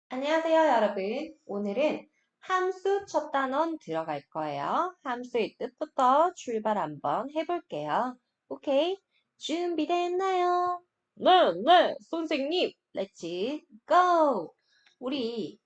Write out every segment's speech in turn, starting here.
안녕하세요, 여러분. 오늘은 함수 첫 단원 들어갈 거예요. 함수의 뜻부터 출발 한번 해볼게요. 오케이? 준비됐나요? 네, 선생님. Let's go! 우리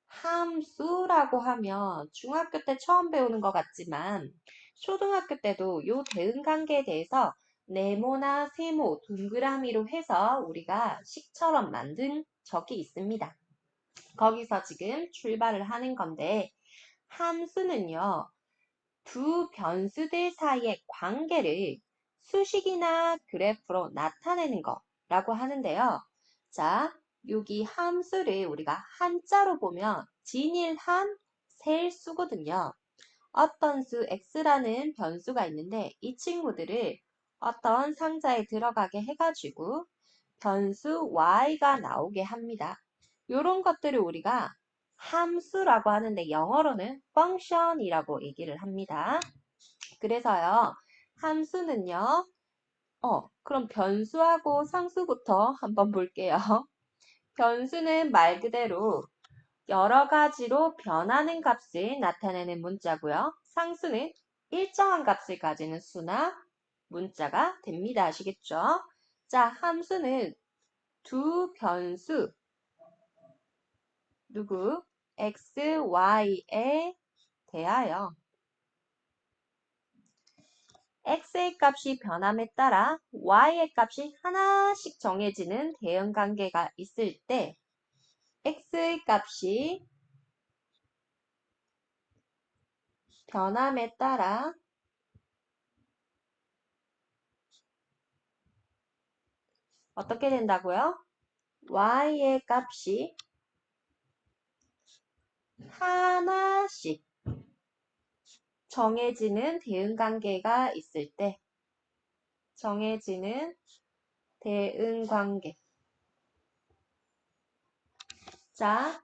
함수라고 하면 중학교 때 처음 배우는 것 같지만 초등학교 때도 요 대응관계에 대해서 네모나 세모, 동그라미로 해서 우리가 식처럼 만든 적이 있습니다. 거기서 지금 출발을 하는 건데 함수는요. 두 변수들 사이의 관계를 수식이나 그래프로 나타내는 거라고 하는데요. 자, 여기 함수를 우리가 한자로 보면 진일한 셀수거든요. 어떤 수 x라는 변수가 있는데 이 친구들을 어떤 상자에 들어가게 해가지고 변수 y가 나오게 합니다. 이런 것들을 우리가 함수라고 하는데 영어로는 function이라고 얘기를 합니다. 그래서요, 함수는요, 그럼 변수하고 상수부터 한번 볼게요. 변수는 말 그대로 여러 가지로 변하는 값을 나타내는 문자고요. 상수는 일정한 값을 가지는 수나 문자가 됩니다. 아시겠죠? 자, 함수는 두 변수, 누구? x, y에 대하여 x의 값이 변함에 따라 y의 값이 하나씩 정해지는 대응관계가 있을 때 x의 값이 변함에 따라 어떻게 된다고요? y의 값이 하나씩 정해지는 대응관계가 있을 때 정해지는 대응관계. 자,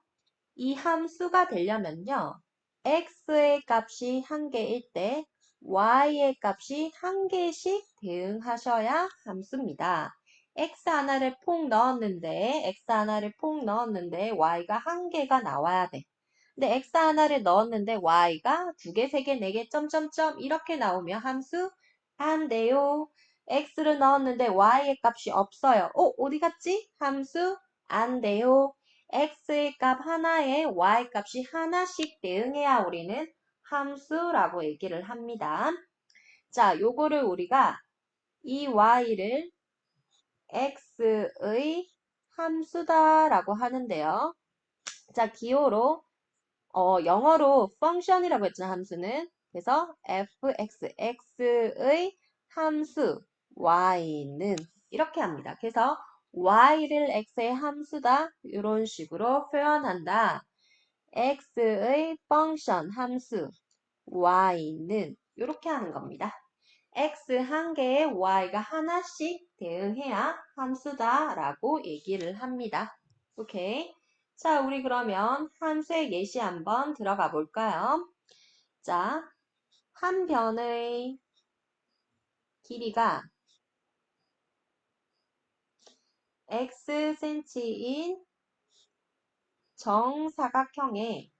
이 함수가 되려면요. x의 값이 한 개일 때 y의 값이 한 개씩 대응하셔야 함수입니다. x 하나를 폭 넣었는데 y가 한 개가 나와야 돼. 근데 x 하나를 넣었는데 y가 두 개, 세 개, 네 개, 점점점 이렇게 나오면 함수 안 돼요. x를 넣었는데 y의 값이 없어요. 어디 갔지? 함수 안 돼요. x의 값 하나에 y 값이 하나씩 대응해야 우리는 함수라고 얘기를 합니다. 자, 요거를 우리가 이 y를 x의 함수다라고 하는데요. 자, 기호로 영어로 function이라고 했잖아, 함수는. 그래서 x의 함수 y는 이렇게 합니다. 그래서 y를 x의 함수다 이런 식으로 표현한다. x의 function 함수 y는 이렇게 하는 겁니다. x 한 개에 y가 하나씩 대응해야 함수다라고 얘기를 합니다. 오케이. 자, 우리 그러면 함수의 예시 한번 들어가 볼까요? 자, 한 변의 길이가 xcm인 정사각형의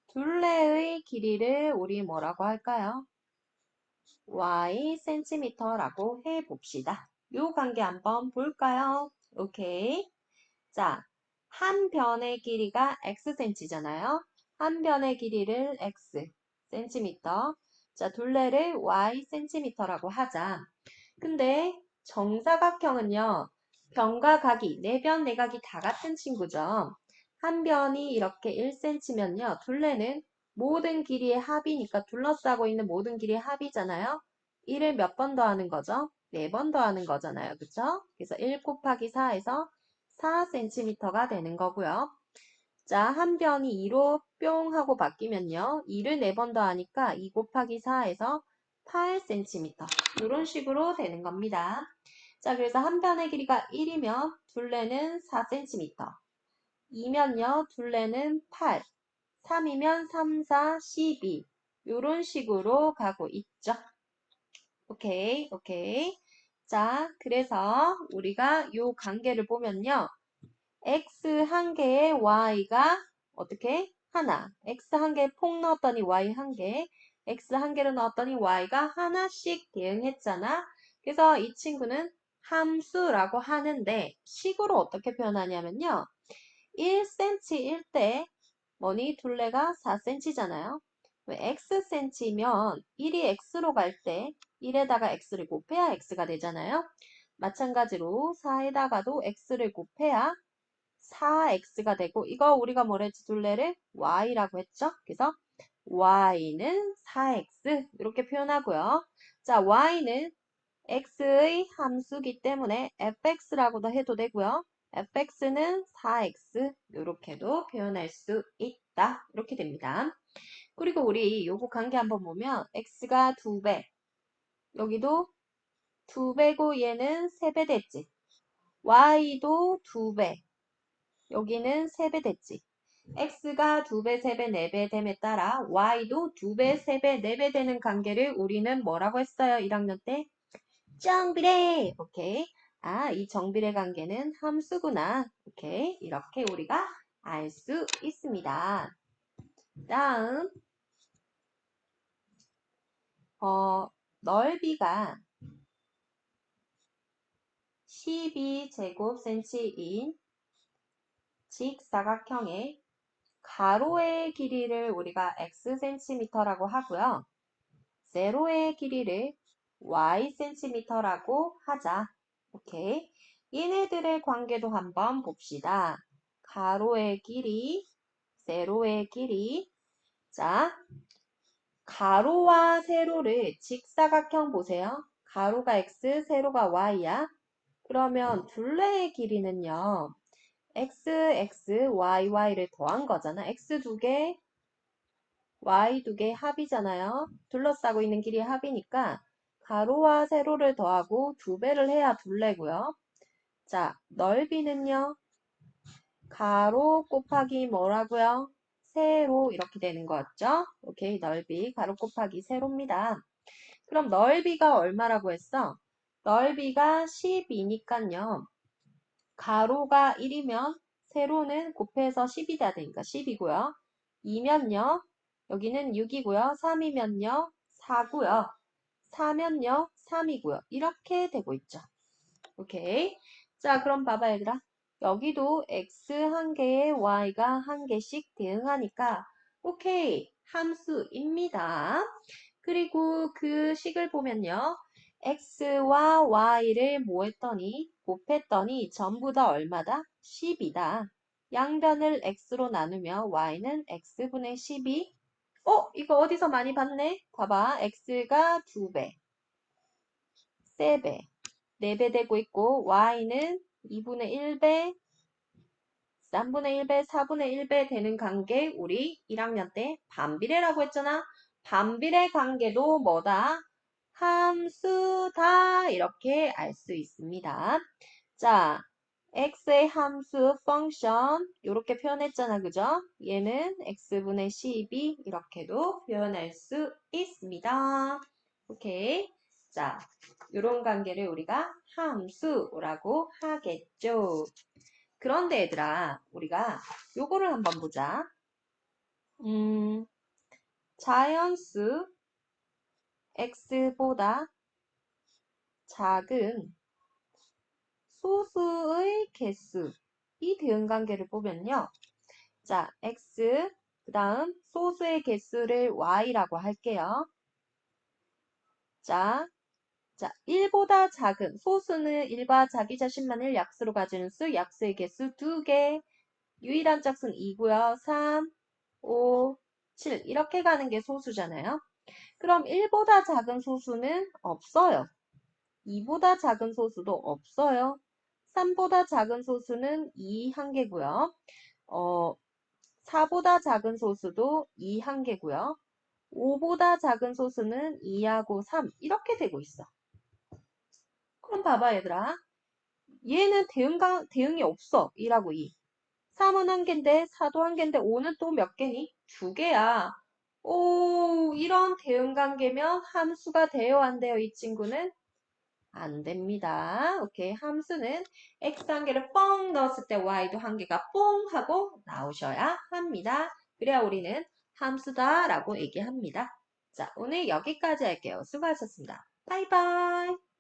둘레의 길이를 우리 뭐라고 할까요? ycm라고 해봅시다. 요 관계 한번 볼까요? 오케이. 자, 한 변의 길이가 xcm잖아요. 한 변의 길이를 x cm. 자, 둘레를 y cm라고 하자. 근데 정사각형은요. 변과 각이, 네 변, 네 각이 다 같은 친구죠. 한 변이 이렇게 1cm면요. 둘레는 모든 길이의 합이니까 둘러싸고 있는 모든 길이의 합이잖아요. 1을 몇 번 더하는 거죠? 4번 더하는 거잖아요. 그쵸? 그래서 1 곱하기 4에서 4cm가 되는 거고요. 자, 한 변이 2로 뿅 하고 바뀌면요. 2를 4번 더하니까 2 곱하기 4에서 8cm. 이런 식으로 되는 겁니다. 자, 그래서 한 변의 길이가 1이면 둘레는 4cm. 2면요, 둘레는 8. 3이면 3, 4, 12. 이런 식으로 가고 있죠. 오케이, 오케이. 자, 그래서 우리가 요 관계를 보면요. x 한 개에 y가 어떻게? 하나. x 한 개 폭 넣었더니 y 한 개. x 한 개를 넣었더니 y가 하나씩 대응했잖아. 그래서 이 친구는 함수라고 하는데 식으로 어떻게 표현하냐면요. 1cm일 때 뭐니? 둘레가 4cm잖아요. xcm면 1이 x로 갈 때 1에다가 x를 곱해야 x가 되잖아요. 마찬가지로 4에다가도 x를 곱해야 4x가 되고 이거 우리가 뭐랬지? 둘레를 y라고 했죠? 그래서 y는 4x 이렇게 표현하고요. 자, y는 x의 함수기 때문에 fx라고도 해도 되고요. fx는 4x 이렇게도 표현할 수 있다. 이렇게 됩니다. 그리고 우리 요거 관계 한번 보면 x가 2배, 여기도 2배고 얘는 3배 됐지. y도 2배, 여기는 3배 됐지. x가 2배, 3배, 4배 됨에 따라 y도 2배, 3배, 4배 되는 관계를 우리는 뭐라고 했어요? 1학년 때? 정비례! 오케이. 아, 이 정비례 관계는 함수구나. 오케이. 이렇게 우리가 알 수 있습니다. 다음, 넓이가 12제곱센치인 직사각형의 가로의 길이를 우리가 x센티미터라고 하고요. 세로의 길이를 y센티미터라고 하자. 오케이. 얘네들의 관계도 한번 봅시다. 가로의 길이, 세로의 길이. 자, 가로와 세로를 직사각형 보세요. 가로가 x, 세로가 y야. 그러면 둘레의 길이는요. x, x, y, y를 더한 거잖아. x 두 개, y 두 개 합이잖아요. 둘러싸고 있는 길이 합이니까 가로와 세로를 더하고 2배를 해야 둘레고요. 자, 넓이는요. 가로 곱하기 뭐라고요? 세로 이렇게 되는 거죠. 오케이, 넓이 가로 곱하기 세로입니다. 그럼 넓이가 얼마라고 했어? 넓이가 12니까요. 가로가 1이면 세로는 곱해서 10이 돼야 되니까 10이고요. 2면요. 여기는 6이고요. 3이면요. 4고요. 4면요. 3이고요. 이렇게 되고 있죠. 오케이. 자, 그럼 봐봐 얘들아. 여기도 x 한 개에 y가 한 개씩 대응하니까 오케이. 함수입니다. 그리고 그 식을 보면요. x와 y를 뭐 했더니 곱했더니 전부 다 얼마다? 10이다. 양변을 x로 나누며 y는 x분의 10이 이거 어디서 많이 봤네? 봐봐. x가 2배, 3배, 4배 되고 있고 y는 2분의 1배, 3분의 1배, 4분의 1배 되는 관계 우리 1학년 때 반비례라고 했잖아. 반비례 관계도 뭐다? 함수다. 이렇게 알 수 있습니다. 자, x의 함수 펑션 이렇게 표현했잖아. 그죠? 얘는 x분의 12 이렇게도 표현할 수 있습니다. 오케이. 자, 이런 관계를 우리가 함수라고 하겠죠. 그런데 얘들아, 우리가 요거를 한번 보자. 자연수 x보다 작은 소수의 개수 이 대응관계를 보면요. 자, x 그 다음 소수의 개수를 y라고 할게요. 자, 1보다 작은 소수는 1과 자기 자신만을 약수로 가지는 수, 약수의 개수 2개, 유일한 짝수는 2고요. 3, 5, 7 이렇게 가는 게 소수잖아요. 그럼 1보다 작은 소수는 없어요. 2보다 작은 소수도 없어요. 3보다 작은 소수는 2 한 개고요. 4보다 작은 소수도 2 한 개고요. 5보다 작은 소수는 2하고 3 이렇게 되고 있어. 그럼 봐봐 얘들아. 얘는 대응이 없어. 1하고 2. 3은 한 개인데 4도 한 개인데 5는 또 몇 개니? 2개야. 오, 이런 대응관계면 함수가 돼요, 안 돼요, 이 친구는? 안 됩니다. 오케이. 함수는 x 한 개를 뻥 넣었을 때 y도 한 개가 뽕 하고 나오셔야 합니다. 그래야 우리는 함수다라고 얘기합니다. 자, 오늘 여기까지 할게요. 수고하셨습니다. 바이바이.